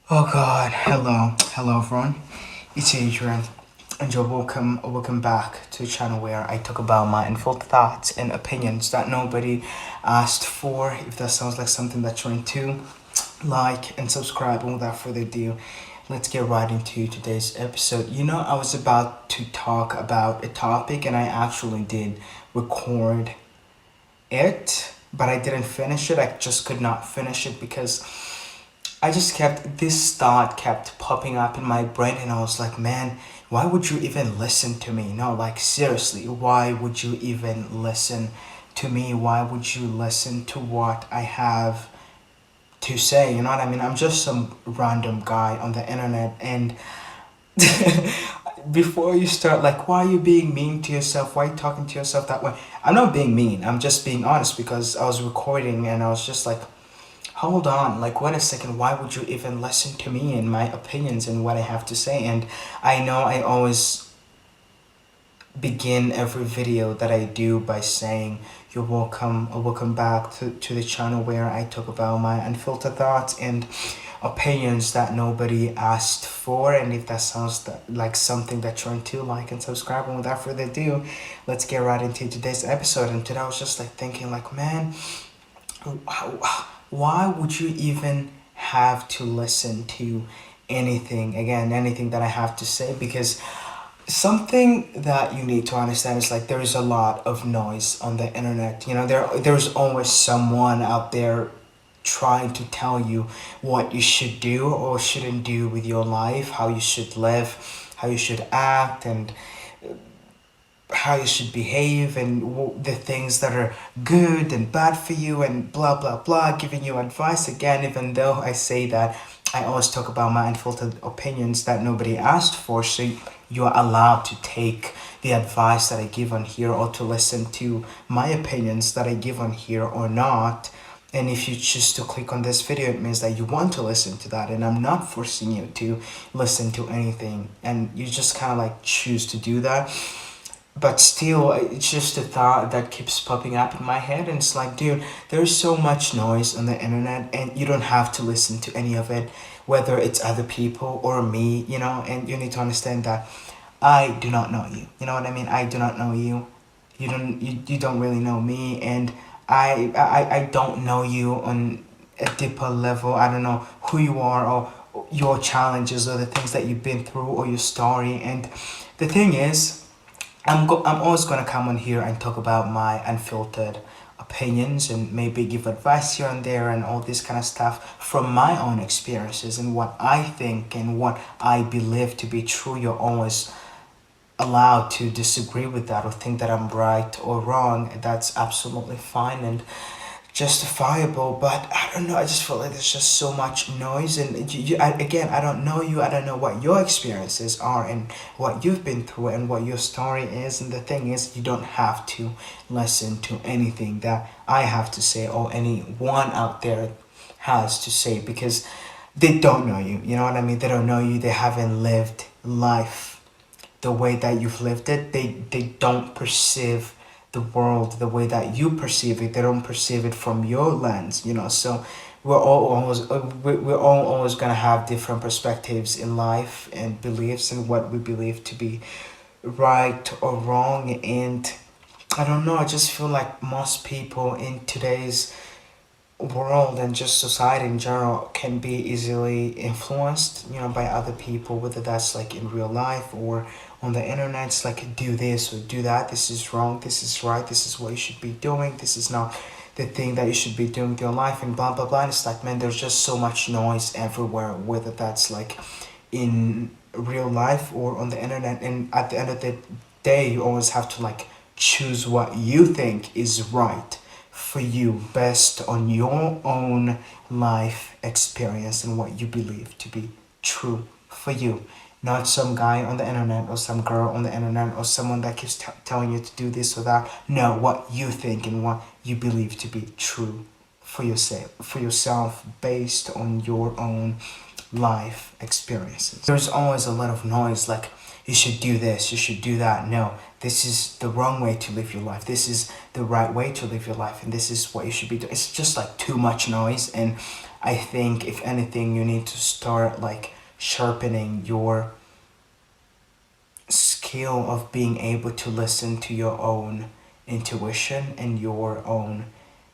Oh God, hello everyone. It's Adrian, and you're welcome back to the channel where I talk about my unfiltered thoughts and opinions that nobody asked for. If that sounds like something that you're into, like and subscribe. And without further ado, let's get right into today's episode. I was about to talk about a topic, and I actually did record it, but I didn't finish it. I just could not finish it because I just kept this thought kept popping up in my brain, and I was like, man, why would you even listen to me? No, like seriously, why would you even listen to me? Why would you listen to what I have to say? You know what I mean? I'm just some random guy on the internet, and before you start, like, why are you being mean to yourself? Why are you talking to yourself that way? I'm not being mean. I'm just being honest because I was recording and I was just like, hold on, like, wait a second, why would you even listen to me and my opinions and what I have to say? And I know I always begin every video that I do by saying, you're welcome or welcome back to the channel where I talk about my unfiltered thoughts and opinions that nobody asked for. And if that sounds like something that you're into, like and subscribe. And without further ado, let's get right into today's episode. And today I was just like thinking, like, man, why would you even have to listen to anything that I have to say? Because something that you need to understand is like there is a lot of noise on the internet. There's always someone out there trying to tell you what you should do or shouldn't do with your life, how you should live, how you should act, and how you should behave, and the things that are good and bad for you, and blah blah blah, giving you advice. Again, even though I say that, I always talk about my unfiltered opinions that nobody asked for, so you're allowed to take the advice that I give on here, or to listen to my opinions that I give on here or not. And if you choose to click on this video, it means that you want to listen to that, and I'm not forcing you to listen to anything, and you just kind of like choose to do that. But still, it's just a thought that keeps popping up in my head, and it's like, dude, there's so much noise on the internet, and you don't have to listen to any of it, whether it's other people or me. And you need to understand that I do not know you. You know what I mean? I do not know you. You don't really know me, and I don't know you on a deeper level. I don't know who you are, or your challenges, or the things that you've been through, or your story. And the thing is, I'm always gonna come on here and talk about my unfiltered opinions, and maybe give advice here and there and all this kind of stuff from my own experiences and what I think and what I believe to be true. You're always allowed to disagree with that or think that I'm right or wrong. That's absolutely fine and justifiable. But I don't know, I just feel like there's just so much noise, and again, I don't know you. I don't know what your experiences are and what you've been through and what your story is. And the thing is, you don't have to listen to anything that I have to say or anyone out there has to say, because they don't know you. You know what I mean? They don't know you. They haven't lived life the way that you've lived it. They don't perceive the world the way that you perceive it. They don't perceive it from your lens. So we're all always gonna have different perspectives in life and beliefs and what we believe to be right or wrong. And I don't know, I just feel like most people in today's world and just society in general can be easily influenced, by other people, whether that's like in real life or on the internet. It's like, do this or do that, this is wrong, this is right, this is what you should be doing, this is not the thing that you should be doing with your life, and blah blah blah. And it's like, man, there's just so much noise everywhere, whether that's like in real life or on the internet. And at the end of the day, you always have to like choose what you think is right for you, based on your own life experience and what you believe to be true for you. Not some guy on the internet or some girl on the internet or someone that keeps telling you to do this or that. No, what you think and what you believe to be true for yourself, based on your own life experiences. There's always a lot of noise, like, you should do this, you should do that. No, this is the wrong way to live your life. This is the right way to live your life, and this is what you should be doing. It's just like too much noise, and I think if anything, you need to start like sharpening your skill of being able to listen to your own intuition and your own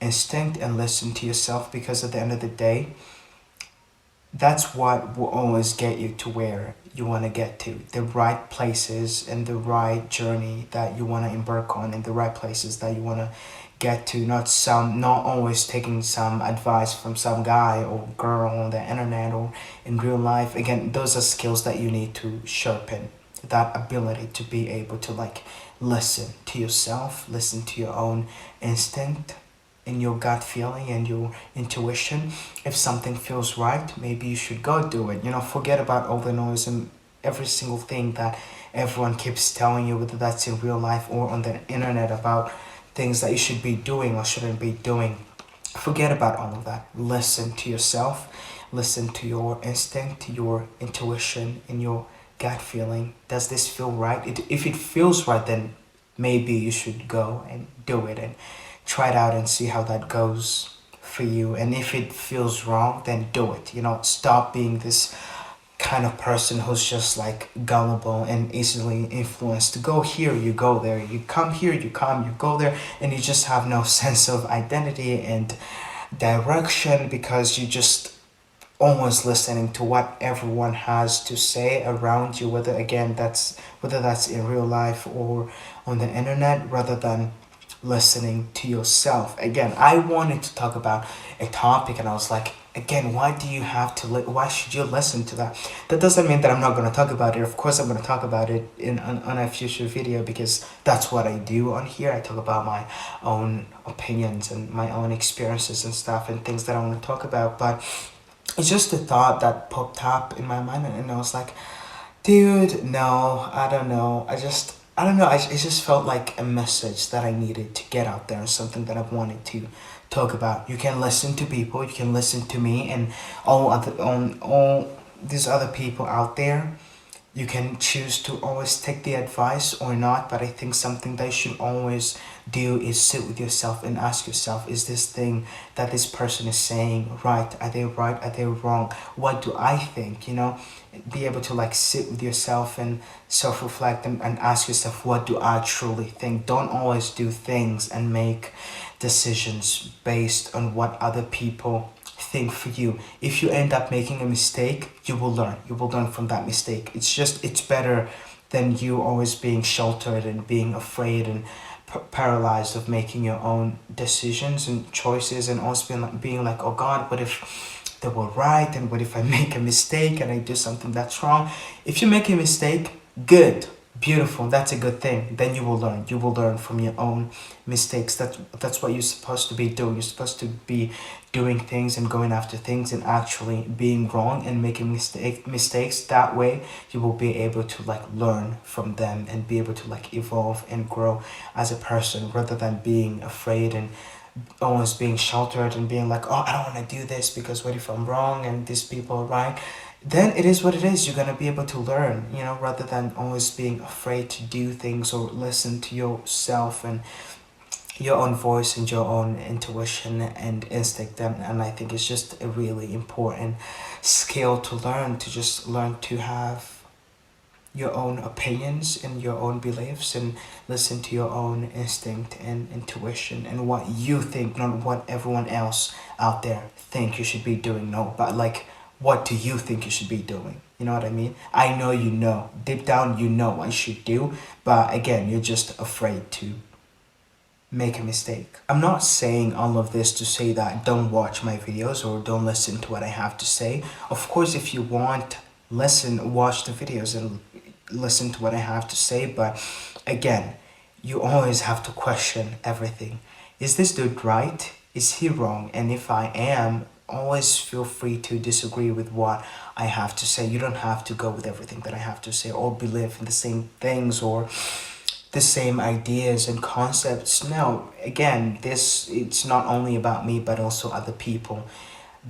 instinct and listen to yourself, because at the end of the day, that's what will always get you to where you want to get to, the right places and the right journey that you want to embark on, and the right places that you want to get to, not always taking some advice from some guy or girl on the internet or in real life. Again, those are skills that you need to sharpen, that ability to be able to like listen to yourself, listen to your own instinct and your gut feeling and your intuition. If something feels right, maybe you should go do it. Forget about all the noise and every single thing that everyone keeps telling you, whether that's in real life or on the internet, about things that you should be doing or shouldn't be doing. Forget about all of that. Listen to yourself, listen to your instinct, to your intuition, and your gut feeling. Does this feel right? If it feels right, then maybe you should go and do it and try it out and see how that goes for you. And if it feels wrong, then do it. Stop being this kind of person who's just like gullible and easily influenced. To go here, you go there. You come here, you come, you go there, and you just have no sense of identity and direction, because you just almost listening to what everyone has to say around you, whether that's in real life or on the internet, rather than listening to yourself. Again, I wanted to talk about a topic, and I was like, again, why should you listen to that? That doesn't mean that I'm not going to talk about it. Of course I'm going to talk about it on a future video, because that's what I do on here. I talk about my own opinions and my own experiences and stuff and things that I want to talk about. But it's just a thought that popped up in my mind, and I was like, dude, no, I don't know. I don't know. It just felt like a message that I needed to get out there, and something that I wanted to talk about. You can listen to people. You can listen to me and all these other people out there. You can choose to always take the advice or not, but I think something that you should always do is sit with yourself and ask yourself, is this thing that this person is saying right? Are they right? Are they wrong? What do I think? Be able to like sit with yourself and self-reflect and ask yourself, what do I truly think? Don't always do things and make decisions based on what other people think for you. If you end up making a mistake, you will learn. You will learn from that mistake. It's better than you always being sheltered and being afraid and paralyzed of making your own decisions and choices, and also being like, oh God, what if they were right, and what if I make a mistake and I do something that's wrong? If you make a mistake, good, beautiful, that's a good thing. Then you will learn from your own mistakes. That's what you're supposed to be doing. You're supposed to be doing things and going after things and actually being wrong and making mistakes. That way you will be able to like learn from them and be able to like evolve and grow as a person, rather than being afraid and always being sheltered and being like, oh, I don't want to do this because what if I'm wrong and these people are right? Then it is what it is. You're going to be able to learn, rather than always being afraid to do things or listen to yourself and your own voice and your own intuition and instinct. And I think it's just a really important skill to learn, to just learn to have your own opinions and your own beliefs, and listen to your own instinct and intuition and what you think, not what everyone else out there think you should be doing. No, but like, what do you think you should be doing? You know what I mean? I know deep down you know what you should do, but again, you're just afraid to make a mistake. I'm not saying all of this to say that don't watch my videos or don't listen to what I have to say. Of course, if you want, watch the videos and listen to what I have to say, but again, you always have to question everything. Is this dude right? Is he wrong? And if I am, always feel free to disagree with what I have to say. You don't have to go with everything that I have to say or believe in the same things or the same ideas and concepts. No, again, it's not only about me but also other people.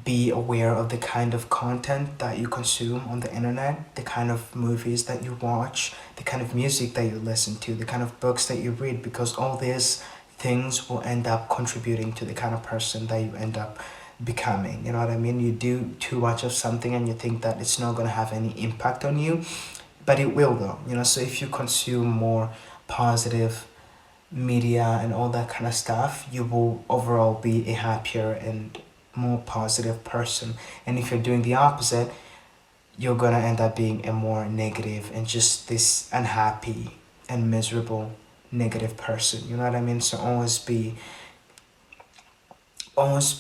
Be aware of the kind of content that you consume on the internet, the kind of movies that you watch, the kind of music that you listen to, the kind of books that you read, because all these things will end up contributing to the kind of person that you end up becoming. You know what I mean? You do too much of something and you think that it's not going to have any impact on you, but it will though. So if you consume more positive media and all that kind of stuff, you will overall be a happier and more positive person. And if you're doing the opposite, you're gonna end up being a more negative and just this unhappy and miserable negative person. You know what I mean? So always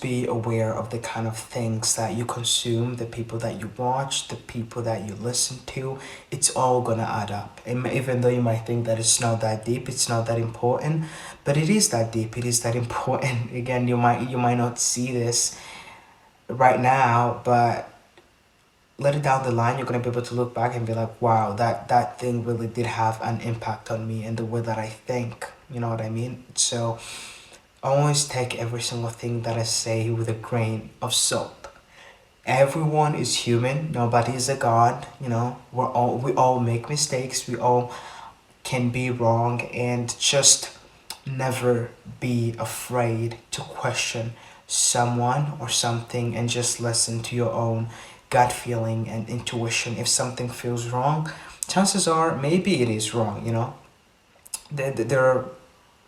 be aware of the kind of things that you consume, the people that you watch, the people that you listen to. It's all gonna add up. And even though you might think that it's not that deep, it's not that important, but it is that deep. It is that important. Again, you might not see this right now, but later down the line, you're gonna be able to look back and be like, wow, that thing really did have an impact on me and the way that I think. You know what I mean? So always take every single thing that I say with a grain of salt. Everyone is human. Nobody is a god. We all make mistakes. We all can be wrong, and just never be afraid to question someone or something, and just listen to your own gut feeling and intuition. If something feels wrong, chances are maybe it is wrong. There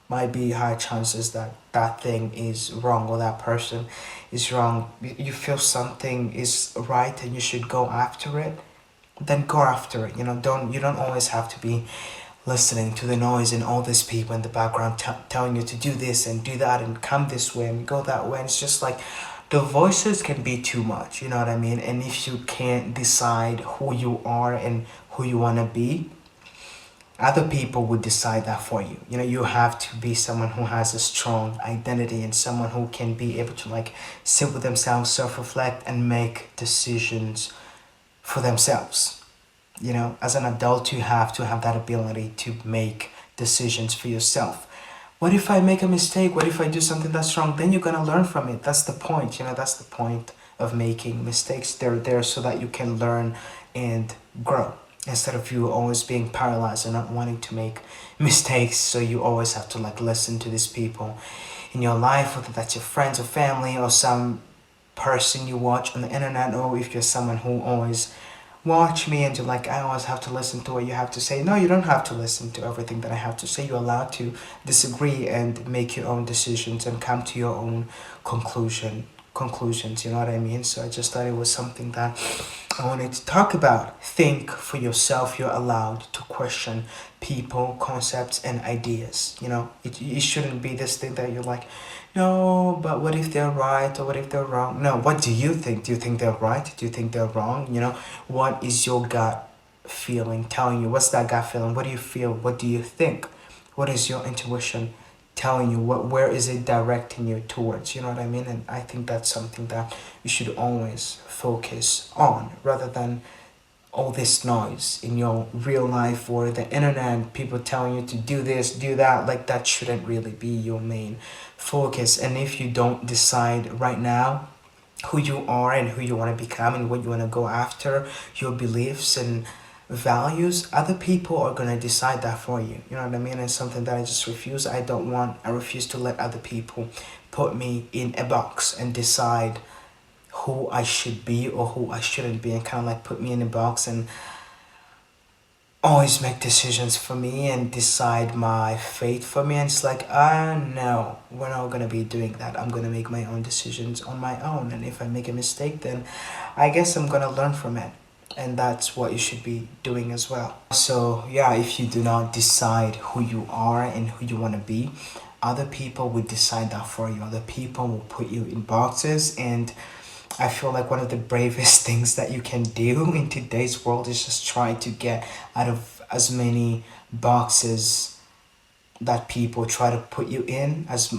might be high chances that that thing is wrong or that person is wrong. You feel something is right and you should go after it, then go after it. You don't always have to be listening to the noise and all these people in the background telling you to do this and do that and come this way and go that way. And it's just like the voices can be too much. You know what I mean? And if you can't decide who you are and who you want to be, other people would decide that for you. You have to be someone who has a strong identity and someone who can be able to like sit with themselves, self-reflect, and make decisions for themselves. As an adult, you have to have that ability to make decisions for yourself. What if I make a mistake? What if I do something that's wrong? Then you're gonna learn from it. That's the point. That's the point of making mistakes. They're there so that you can learn and grow, instead of you always being paralyzed and not wanting to make mistakes. So you always have to like listen to these people in your life, whether that's your friends or family or some person you watch on the internet, or if you're someone who always watch me and you're like, I always have to listen to what you have to say. No, you don't have to listen to everything that I have to say. You're allowed to disagree and make your own decisions and come to your own conclusions. You know what I mean? So I just thought it was something that I wanted to talk about. Think for yourself. You're allowed to question people, concepts, and ideas. It shouldn't be this thing that you're like, no, but what if they're right or what if they're wrong? No, what do you think? Do you think they're right? Do you think they're wrong? What is your gut feeling telling you? What's that gut feeling? What do you feel? What do you think? What is your intuition telling you? Where is it directing you towards? You know what I mean? And I think that's something that you should always focus on, rather than all this noise in your real life or the internet, people telling you to do this, do that. Like, that shouldn't really be your main focus. And if you don't decide right now who you are and who you want to become and what you want to go after, your beliefs and values, other people are going to decide that for you. You know what I mean? It's something that I just refuse. I refuse to let other people put me in a box and decide who I should be or who I shouldn't be, and kind of like put me in a box and always make decisions for me and decide my fate for me. And it's like, no, we're not gonna be doing that. I'm gonna make my own decisions on my own, and if I make a mistake, then I guess I'm gonna learn from it. And that's what you should be doing as well. So yeah, if you do not decide who you are and who you want to be, other people will decide that for you. Other people will put you in boxes, and I feel like one of the bravest things that you can do in today's world is just try to get out of as many boxes that people try to put you in, as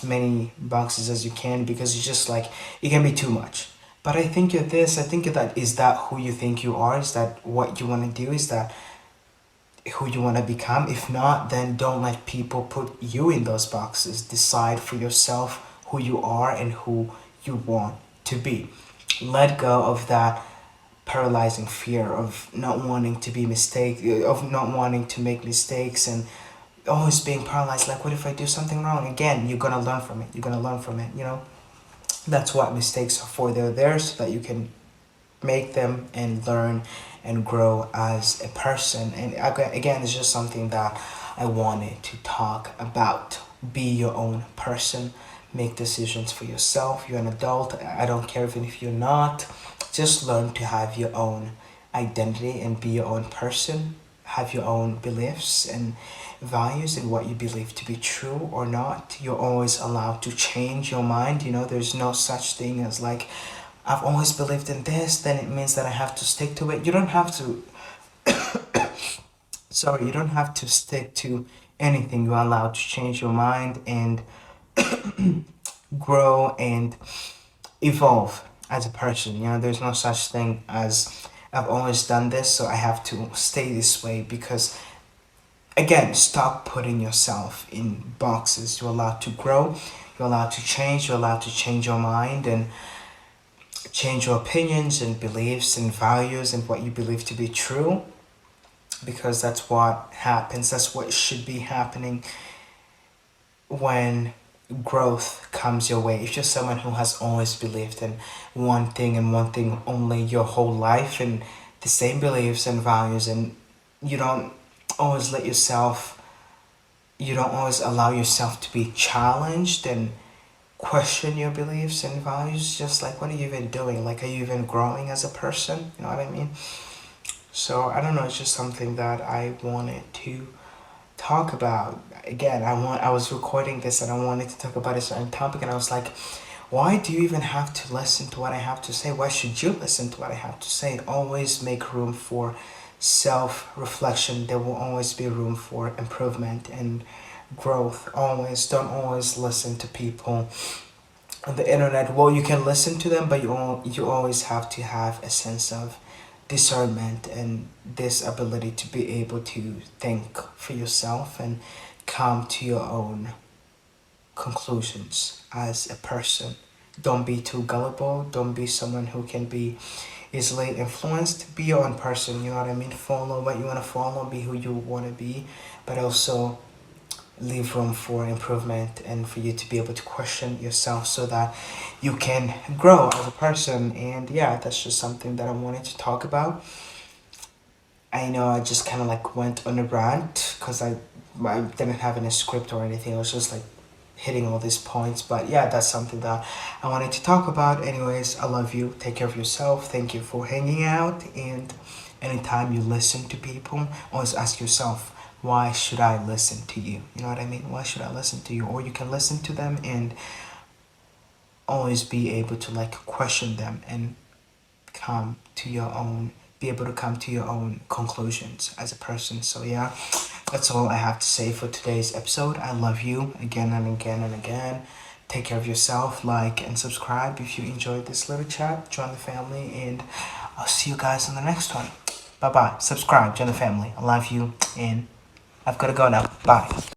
many boxes as you can, because it's just like, it can be too much. But I think you're this, I think you're that. Is that who you think you are? Is that what you want to do? Is that who you want to become? If not, then don't let people put you in those boxes. Decide for yourself who you are and who you want to be. Let go of that paralyzing fear of not wanting to of not wanting to make mistakes, and always being paralyzed. Like, what if I do something wrong? Again, you're gonna learn from it. That's what mistakes are for. They're there so that you can make them and learn and grow as a person. And again, it's just something that I wanted to talk about. Be your own person, make decisions for yourself. You're an adult. I don't care even if you're not. Just learn to have your own identity and be your own person. Have your own beliefs and values and what you believe to be true or not. You're always allowed to change your mind. There's no such thing as like, I've always believed in this, then it means that I have to stick to it. You don't have to, sorry, you don't have to stick to anything. You're allowed to change your mind and grow and evolve as a person. There's no such thing as I've always done this, so I have to stay this way because, again, stop putting yourself in boxes. You're allowed to grow, you're allowed to change, you're allowed to change your mind and change your opinions and beliefs and values and what you believe to be true, because that's what happens. That's what should be happening when growth comes your way. If you're someone who has always believed in one thing and one thing only your whole life and the same beliefs and values, and you don't always let yourself, you don't always allow yourself to be challenged and question your beliefs and values, just like, what are you even doing? Like, are you even growing as a person? You know what I mean? So I don't know, it's just something that I wanted to talk about. Again, I was recording this and I wanted to talk about a certain topic, and I was like, why do you even have to listen to what I have to say? Why should you listen to what I have to say? Always make room for self-reflection. There will always be room for improvement and growth. Always don't always listen to people on the internet. Well, you can listen to them, but you always have to have a sense of discernment and this ability to be able to think for yourself and come to your own conclusions as a person. Don't be too gullible. Don't be someone who can be easily influenced. Be your own person, you know what I mean? Follow what you want to follow, be who you want to be, but also leave room for improvement and for you to be able to question yourself so that you can grow as a person. And yeah, that's just something that I wanted to talk about. I know I just kind of like went on a rant because I didn't have any script or anything. I was just like hitting all these points. But yeah, that's something that I wanted to talk about. Anyways, I love you. Take care of yourself. Thank you for hanging out. And anytime you listen to people, always ask yourself, why should I listen to you? You know what I mean? Why should I listen to you? Or you can listen to them and always be able to like question them and come to your own, be able to come to your own conclusions as a person. So yeah, that's all I have to say for today's episode. I love you again and again and again. Take care of yourself, like and subscribe if you enjoyed this little chat. Join the family, and I'll see you guys in the next one. Bye bye. Subscribe, join the family. I love you, and I've got to go now. Bye.